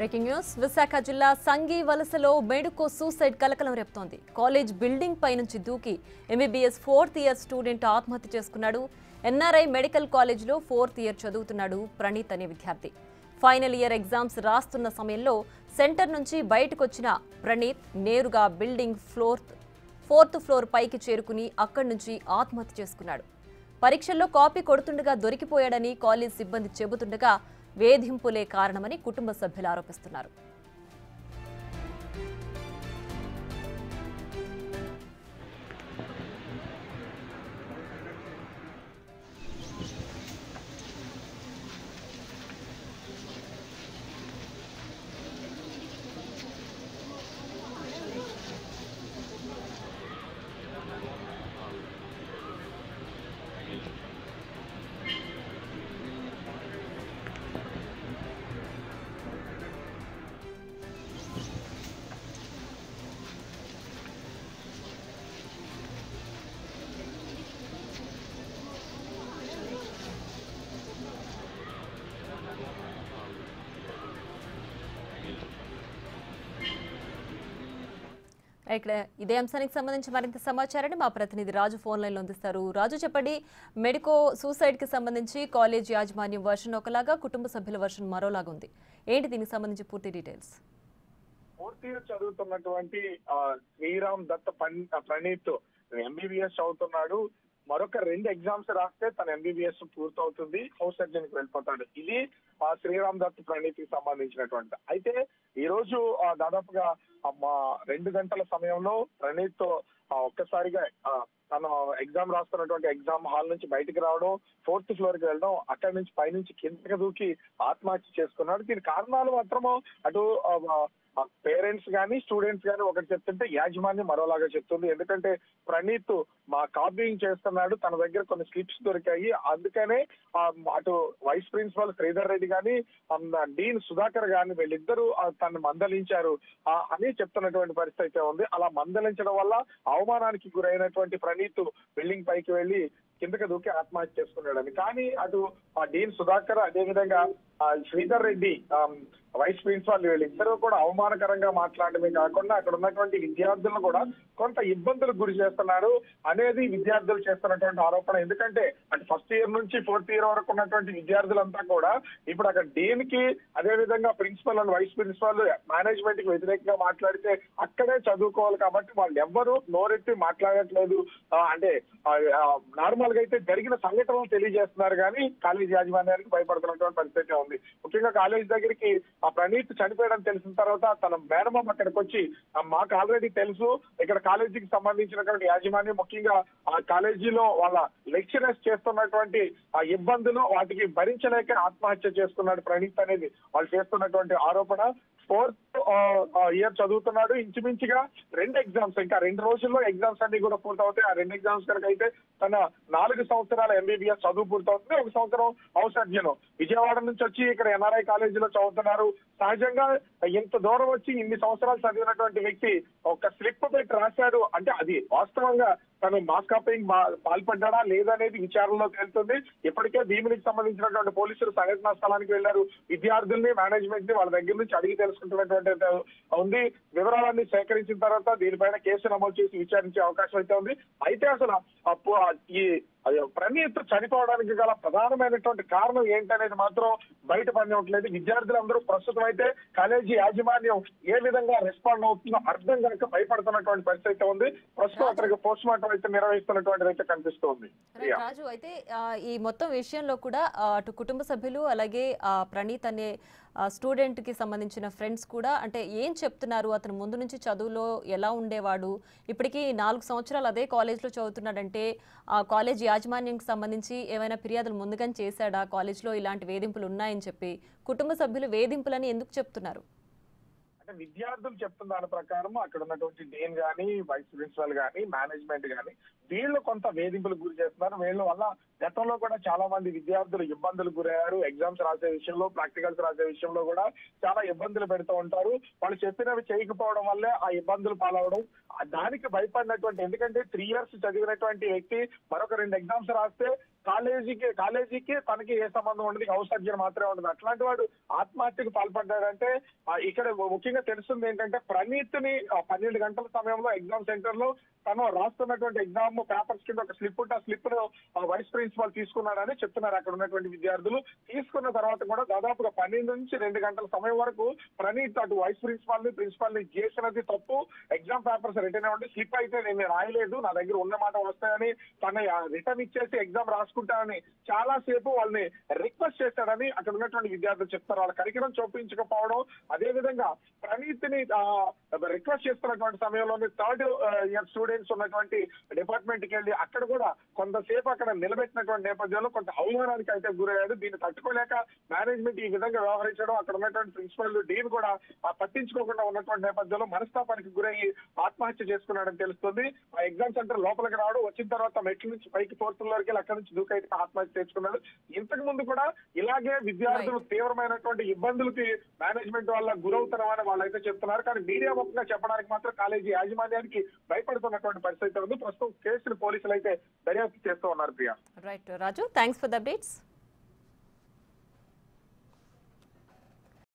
Breaking news Visakha జిల్లా సంగి వలసలో మెడుకో suicide కలకలం రేపుతోంది. కాలేజ్ బిల్డింగ్ పై నుంచి దూకి ఎంబీబీఎస్ 4th ఇయర్ స్టూడెంట్ ఆత్మహత్య చేసుకున్నాడు. ఎన్ఆర్ఐ మెడికల్ కాలేజ్లో 4th ఇయర్ చదువుతున్నాడు ప్రణీత్ అనే విద్యార్థి. ఫైనల్ ఇయర్ ఎగ్జామ్స్ రాస్తున్న సమయంలో సెంటర్ నుంచి బయటకు వచ్చిన ప్రణీత్ నేరుగా బిల్డింగ్ 4th ఫ్లోర్ పైకి చేరుకుని అక్కడి నుంచి ఆత్మహత్య చేసుకున్నాడు. పరీక్షల్లో కాపీ కొడుతుండగా దొరికిపోయాడని కాలేజ్ సిబ్బంది చెబుతుండగా వేధింపులే కారణమని కుటుంబ సభ్యులు ఆరోపిస్తున్నారు. ఇక్కడ ఇదే అంశానికి సంబంధించి మరింత సమాచారాన్ని మా ప్రతినిధి రాజు ఫోన్ లైన్లో అందిస్తారు. రాజు, చెప్పండి, మెడికో సూసైడ్ కి సంబంధించి కాలేజ్ యాజమాన్యం వర్షన్ ఒకలాగా, కుటుంబ సభ్యుల వర్షన్ మరోలాగా ఉంది. ఏంటి దీనికి సంబంధించి పూర్తి డీటెయిల్స్? పూర్తిగా చదువుతున్నటువంటి శ్రీరామ్ దత్ ప్రణీత్ ఎంబీబీఎస్ చదువుతున్నాడు. మరొక 2 ఎగ్జామ్స్ రాస్తే తన ఎంబీబీఎస్ పూర్తవుతుంది, హౌస్ సర్జన్ కి వెళ్ళిపోతాడు. ఇది శ్రీరామ్ దత్ ప్రణీత్ కి సంబంధించినటువంటి. అయితే ఈ రోజు దాదాపుగా 2 గంటల సమయంలో ప్రణీత్ ఒక్కసారిగా తను ఎగ్జామ్ రాస్తున్నటువంటి ఎగ్జామ్ హాల్ నుంచి బయటకు రావడం, 4th ఫ్లోర్ కి వెళ్ళడం, అక్కడి నుంచి పైనుంచి కిందకి దూకి ఆత్మహత్య చేసుకున్నాడు. దీని కారణాలు మాత్రము అటు పేరెంట్స్ గానీ స్టూడెంట్స్ గానీ ఒకటి చెప్తుంటే యాజమాన్యం మరోలాగా చెప్తుంది. ఎందుకంటే ప్రణీత్ కాపీయింగ్ చేస్తున్నాడు, తన దగ్గర కొన్ని స్లిప్స్ దొరికాయి, అందుకనే అటు వైస్ ప్రిన్సిపల్ శ్రీధర్ రెడ్డి గాని డీన్ సుధాకర్ గాని వీళ్ళిద్దరూ తను మందలించారు అని చెప్తున్నటువంటి పరిస్థితి అయితే ఉంది. అలా మందలించడం వల్ల అవమానానికి గురైనటువంటి ప్రణీత్ బిల్డింగ్ పైకి వెళ్లి కిందకి దూకి ఆత్మహత్య చేసుకున్నాడని. కానీ అటు డీన్ సుధాకర్ అదేవిధంగా శ్రీధర్ రెడ్డి వైస్ ప్రిన్సిపాల్ వీళ్ళిద్దరూ కూడా అవమానకరంగా మాట్లాడమే కాకుండా అక్కడ ఉన్నటువంటి విద్యార్థులను కూడా కొంత ఇబ్బందులకు గురి చేస్తున్నారు అనేది విద్యార్థులు చేస్తున్నటువంటి ఆరోపణ. ఎందుకంటే అటు ఫస్ట్ ఇయర్ నుంచి 4th ఇయర్ వరకు ఉన్నటువంటి విద్యార్థులంతా కూడా ఇప్పుడు అక్కడ డీన్ కి అదేవిధంగా principal and vice principal management కి వ్యతిరేకంగా మాట్లాడితే అక్కడే చదువుకోవాలి కాబట్టి వాళ్ళు ఎవ్వరూ నోరెత్తి మాట్లాడట్లేదు. అంటే నార్మల్ గా అయితే జరిగిన సంఘటనలు తెలియజేస్తున్నారు కానీ కాలేజ్ యాజమాన్యానికి భయపడుతున్నటువంటి పరిస్థితి ఉంది. ముఖ్యంగా కాలేజ్ దగ్గరికి ప్రణీత్ చనిపోయడం తెలిసిన తర్వాత తన మేనమామ అక్కడికి వచ్చి మాకు ఆల్రెడీ తెలుసు, ఇక్కడ కాలేజీకి సంబంధించినటువంటి యాజమాన్యం ముఖ్యంగా ఆ కాలేజీలో వాళ్ళ లెక్చరర్స్ చేస్తున్నటువంటి ఇబ్బందులు వాటికి భరించలేక ఆత్మహత్య చేసుకున్నాడు ప్రణీత్ అనేది వాళ్ళు చేస్తున్నటువంటి ఆరోపణ. 4th ఇయర్ చదువుతున్నాడు. ఇంచుమించుగా 2 ఎగ్జామ్స్, ఇంకా 2 రోజుల్లో ఎగ్జామ్స్ అన్ని కూడా పూర్తవుతాయి. ఆ 2 ఎగ్జామ్స్ కనుక అయితే తన 4 సంవత్సరాల ఎంబీబీఎస్ చదువు పూర్తవుతుంది. 1 సంవత్సరం హౌస్ సర్జన్. విజయవాడ నుంచి వచ్చి ఇక్కడ ఎన్ఆర్ఐ కాలేజీలో చదువుతున్నారు. సహజంగా ఇంత దూరం వచ్చి ఇన్ని సంవత్సరాలు చదివినటువంటి వ్యక్తి ఒక స్లిప్ పెట్టి రాశాడు అంటే అది వాస్తవంగా తను మాస్ కాపీయింగ్ పాల్పడ్డా లేదనేది విచారణలో తేలుతుంది. ఇప్పటికే భీమునికి సంబంధించినటువంటి పోలీసులు సంఘటనా స్థలానికి వెళ్లారు. విద్యార్థుల్ని మేనేజ్మెంట్ ని వాళ్ళ దగ్గర నుంచి అడిగి తెలుసుకుంటున్నటువంటి ఉంది. వివరాలన్నీ సేకరించిన తర్వాత దీనిపైన కేసు నమోదు చేసి విచారించే అవకాశం అయితే ఉంది. అయితే అసలు ఈ ప్రణీత్ చనిపోవడానికి గల ప్రధానమైనటువంటి కారణం ఏంటనేది మాత్రం బయటపడనివ్వట్లేదు. విద్యార్థులందరూ ప్రస్తుతం అయితే కాలేజీ యాజమాన్యం ఏ విధంగా రెస్పాండ్ అవుతుందో అర్థం కనుక భయపడుతున్నటువంటి పరిస్థితి ఉంది. ప్రస్తుతం అక్కడికి పోస్ట్ మార్టం అయితే నిర్వహిస్తున్నటువంటి అయితే కనిపిస్తోంది. రాజు, అయితే ఈ మొత్తం విషయంలో కూడా అటు కుటుంబ సభ్యులు అలాగే ప్రణీత్ అనే స్టూడెంట్ కి సంబంధించిన ఫ్రెండ్స్ కూడా అంటే ఏం చెప్తున్నారు? అతను ముందు నుంచి చదువులో ఎలా ఉండేవాడు, ఇప్పటికీ 4 సంవత్సరాలు అదే కాలేజ్లో చదువుతున్నాడంటే ఆ కాలేజ్ యాజమాన్యానికి సంబంధించి ఏమైనా ఫిర్యాదులు ముందుగానే చేశాడా? కాలేజ్లో ఇలాంటి వేధింపులు ఉన్నాయని చెప్పి కుటుంబ సభ్యులు వేధింపులని ఎందుకు చెప్తున్నారు? విద్యార్థులు చెప్తున్న దాని ప్రకారం అక్కడ ఉన్నటువంటి డీన్ గానీ వైస్ ప్రిన్సిపల్ గానీ మేనేజ్మెంట్ గానీ వీళ్ళు కొంత వేధింపులకు గురి చేస్తున్నారు. వీళ్ళ వల్ల గతంలో కూడా చాలా మంది విద్యార్థులు ఇబ్బందులు గురయ్యారు. ఎగ్జామ్స్ రాసే విషయంలో, ప్రాక్టికల్స్ రాసే విషయంలో కూడా చాలా ఇబ్బందులు పెడుతూ ఉంటారు. వాళ్ళు చెప్పినవి చేయకపోవడం వల్లే ఆ ఇబ్బందులు పాలవడం. దానికి భయపడినటువంటి, ఎందుకంటే 3 years చదివినటువంటి వ్యక్తి మరొక 2 ఎగ్జామ్స్ రాస్తే కాలేజీకి తనకి ఏ సంబంధం ఉండదు, హౌస్ సర్జన్ మాత్రమే ఉండదు. అట్లాంటి వాడు ఆత్మహత్యకు పాల్పడ్డాడంటే ఇక్కడ ముఖ్యంగా తెలుస్తుంది ఏంటంటే ప్రణీత్ ని 12 గంటల సమయంలో ఎగ్జామ్ సెంటర్ లో తను రాస్తున్నటువంటి ఎగ్జామ్ పేపర్స్ కింద ఒక స్లిప్ ఉంటే ఆ స్లిప్ ను వైస్ ప్రిన్సిపాల్ తీసుకున్నాడని చెప్తున్నారు అక్కడ ఉన్నటువంటి విద్యార్థులు. తీసుకున్న తర్వాత కూడా దాదాపుగా 12 నుంచి 2 గంటల సమయం వరకు ప్రణీత్ అటు వైస్ ప్రిన్సిపాల్ ని చేసినది తప్పు, ఎగ్జామ్ పేపర్స్ రిటర్న్ అవ్వండి, స్లిప్ అయితే నేను రాయలేదు, నా దగ్గర ఉన్న మాట వస్తాయని తన రిటర్న్ ఇచ్చేసి ఎగ్జామ్ రాసుకుంటానని చాలా సేపు వాళ్ళని రిక్వెస్ట్ చేశాడని అక్కడ ఉన్నటువంటి విద్యార్థులు చెప్తారు. వాళ్ళ కరికులం చూపించకపోవడం, అదే విధంగా ప్రణీత్ ని రిక్వెస్ట్ చేస్తున్నటువంటి సమయంలోనే థర్డ్ ఇయర్ స్టూడెంట్స్ ఉన్నటువంటి డిపార్ట్మెంట్ కి వెళ్ళి అక్కడ కూడా కొంతసేపు అక్కడ నిలబెట్టినటువంటి నేపథ్యంలో కొంత అవమానానికి అయితే గురయ్యాడు. దీన్ని తట్టుకోలేక మేనేజ్మెంట్ ఈ విధంగా వ్యవహరించడం, అక్కడ ఉన్నటువంటి ప్రిన్సిపల్ డీన్ కూడా పట్టించుకోకుండా ఉన్నటువంటి నేపథ్యంలో మనస్తాపానికి గురయ్యి ఆత్మహత్య చేసుకున్నాడని తెలుస్తుంది. ఆ ఎగ్జామ్ సెంటర్ లోపలికి రావడం, వచ్చిన తర్వాత మెట్ల నుంచి పైకి 4th ఫ్లోర్ కి అక్కడి నుంచి దూకైతే ఆత్మహత్య చేసుకున్నాడు. ఇంతకు ముందు కూడా ఇలాగే విద్యార్థులు తీవ్రమైనటువంటి ఇబ్బందులకి మేనేజ్మెంట్ వల్ల గురవుతున్నామని వాళ్ళైతే చెప్తున్నారు. కానీ మీడియా ముఖంగా చెప్పడానికి మాత్రం కాలేజీ యాజమాన్యానికి భయపడుతున్నటువంటి పరిస్థితి ఉంది. ప్రస్తుతం కేసును పోలీసులు అయితే దర్యాప్తు చేస్తూ ఉన్నారు. Priya. Right Raju, thanks for the updates.